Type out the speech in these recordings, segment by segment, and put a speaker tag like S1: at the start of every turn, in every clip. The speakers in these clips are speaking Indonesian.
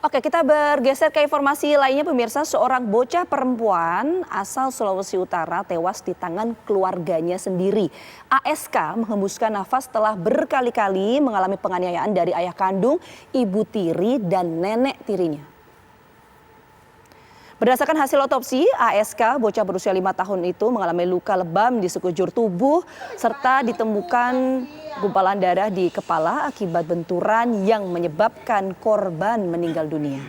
S1: Oke, kita bergeser ke informasi lainnya pemirsa. Seorang bocah perempuan asal Sulawesi Utara tewas di tangan keluarganya sendiri. ASK menghembuskan nafas setelah berkali-kali mengalami penganiayaan dari ayah kandung, ibu tiri, dan nenek tirinya. Berdasarkan hasil otopsi, ASK bocah berusia 5 tahun itu mengalami luka lebam di sekujur tubuh serta ditemukan gumpalan darah di kepala akibat benturan yang menyebabkan korban meninggal dunia.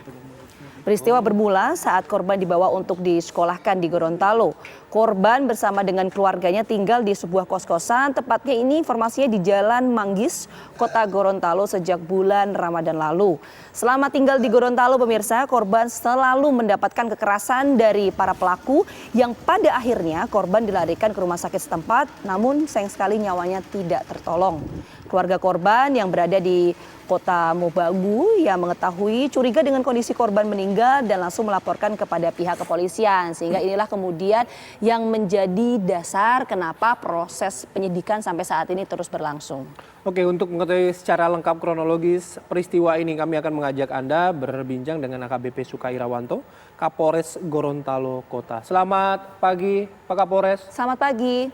S1: Peristiwa bermula saat korban dibawa untuk disekolahkan di Gorontalo. Korban bersama dengan keluarganya tinggal di sebuah kos-kosan, tepatnya ini informasinya di Jalan Manggis, Kota Gorontalo sejak bulan Ramadan lalu. Selama tinggal di Gorontalo pemirsa, korban selalu mendapatkan kekerasan dari para pelaku yang pada akhirnya korban dilarikan ke rumah sakit setempat, namun sayang sekali nyawanya tidak tertolong. Keluarga korban yang berada di Kota Mobagu yang mengetahui curiga dengan kondisi korban meninggal dan langsung melaporkan kepada pihak kepolisian. Sehingga inilah kemudian yang menjadi dasar kenapa proses penyidikan sampai saat ini terus berlangsung.
S2: Oke, untuk mengetahui secara lengkap kronologis peristiwa ini kami akan mengajak Anda berbincang dengan AKBP Suka Irawanto, Kapolres Gorontalo Kota. Selamat pagi Pak Kapolres.
S1: Selamat pagi.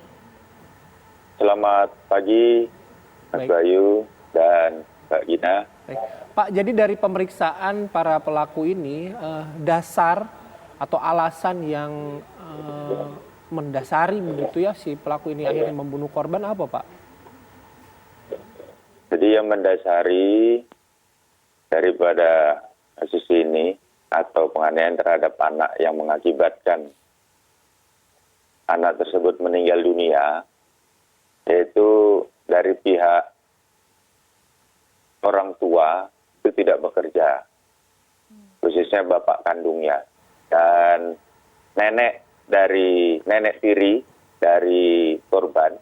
S3: Selamat pagi Mas Bayu dan Mbak Gina.
S2: Baik. Pak, jadi dari pemeriksaan para pelaku ini dasar atau alasan yang mendasari begitu ya si pelaku ini akhirnya membunuh korban apa Pak?
S3: Jadi yang mendasari daripada kasus ini atau penganiayaan terhadap anak yang mengakibatkan anak tersebut meninggal dunia, yaitu dari pihak orang tua itu tidak bekerja, khususnya bapak kandungnya dan nenek tiri dari korban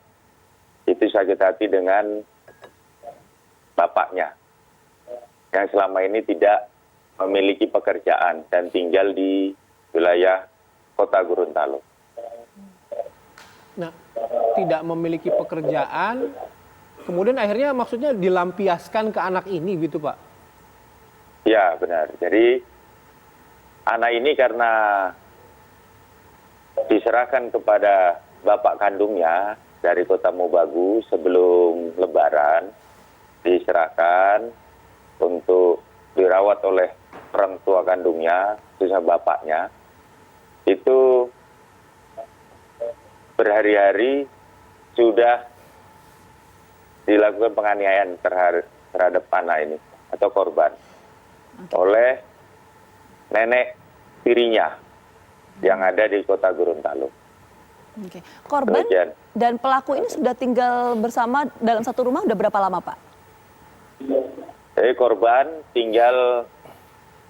S3: itu sakit hati dengan bapaknya yang selama ini tidak memiliki pekerjaan dan tinggal di wilayah Kota Gorontalo.
S2: Nah, tidak memiliki pekerjaan, kemudian akhirnya maksudnya dilampiaskan ke anak ini gitu Pak?
S3: Ya benar, jadi anak ini karena diserahkan kepada bapak kandungnya dari Kota Mobagu sebelum Lebaran, diserahkan untuk dirawat oleh orang tua kandungnya, khususnya bapaknya, itu berhari-hari sudah dilakukan penganiayaan terhadap anak ini atau korban oleh nenek tirinya yang ada di Kota Gorontalo.
S1: Oke. Korban dan pelaku ini sudah tinggal bersama dalam satu rumah udah berapa lama Pak?
S3: Jadi korban tinggal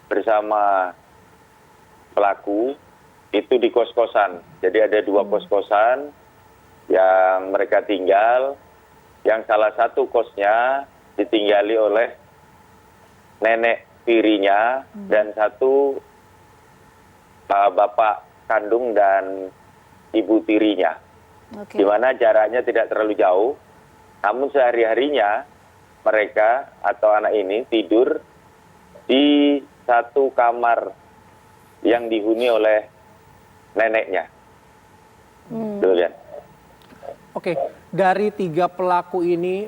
S3: bersama pelaku itu di kos-kosan. Jadi ada dua kos-kosan yang mereka tinggal, yang salah satu kosnya ditinggali oleh nenek tirinya dan satu bapak kandung dan ibu tirinya. Di mana jaraknya tidak terlalu jauh, namun sehari-harinya mereka atau anak ini tidur di satu kamar yang dihuni oleh neneknya. Demikian.
S2: Oke, dari 3 pelaku ini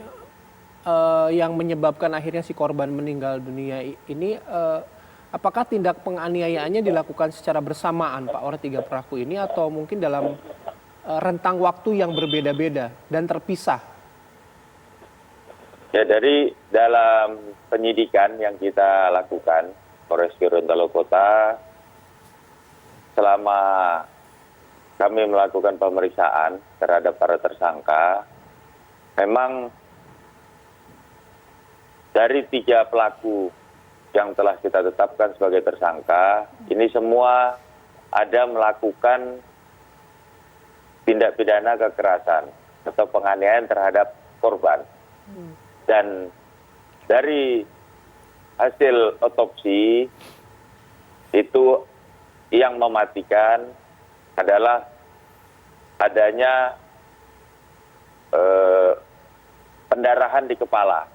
S2: yang menyebabkan akhirnya si korban meninggal dunia ini, apakah tindak penganiayaannya dilakukan secara bersamaan Pak oleh 3 pelaku ini atau mungkin dalam rentang waktu yang berbeda-beda dan terpisah?
S3: Ya, dari dalam penyidikan yang kita lakukan, Polres Gorontalo Kota, selama kami melakukan pemeriksaan terhadap para tersangka, memang dari 3 pelaku yang telah kita tetapkan sebagai tersangka, ini semua ada melakukan tindak pidana kekerasan atau penganiayaan terhadap korban. Dan dari hasil otopsi itu yang mematikan adalah adanya pendarahan di kepala.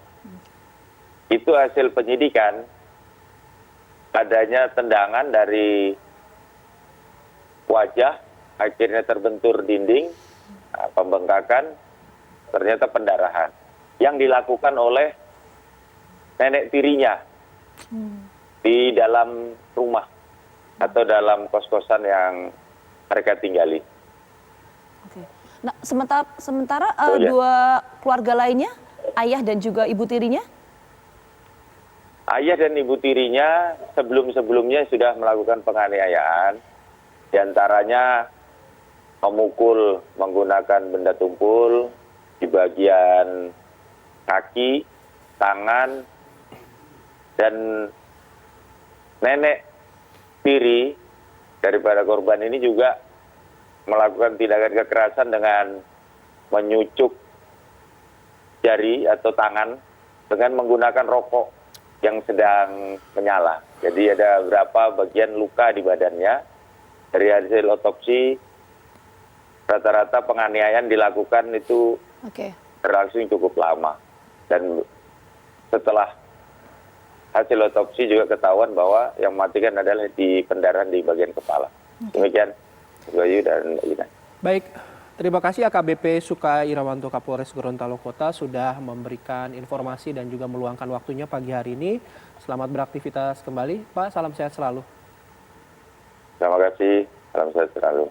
S3: Itu hasil penyidikan adanya tendangan dari wajah, akhirnya terbentur dinding, pembengkakan, ternyata pendarahan. Yang dilakukan oleh nenek tirinya di dalam rumah atau dalam kos-kosan yang mereka tinggali.
S1: Oke. Nah, sementara
S3: Oh, ya.
S1: dua keluarga lainnya, ayah dan juga ibu tirinya?
S3: Ayah dan ibu tirinya sebelum-sebelumnya sudah melakukan penganiayaan, diantaranya memukul menggunakan benda tumpul di bagian kaki, tangan, dan nenek tiri daripada korban ini juga melakukan tindakan kekerasan dengan menyucuk jari atau tangan dengan menggunakan rokok yang sedang menyala. Jadi ada beberapa bagian luka di badannya. Dari hasil otopsi, rata-rata penganiayaan dilakukan itu
S1: Oke.
S3: berlangsung cukup lama. Dan setelah hasil otopsi juga ketahuan bahwa yang mematikan adalah di pendarahan di bagian kepala. Demikian, Bayu dan Ina.
S2: Baik, terima kasih AKBP Suka Irawanto Kapolres Gorontalo Kota sudah memberikan informasi dan juga meluangkan waktunya pagi hari ini. Selamat beraktivitas kembali, Pak. Salam sehat selalu.
S3: Terima kasih, salam sehat selalu.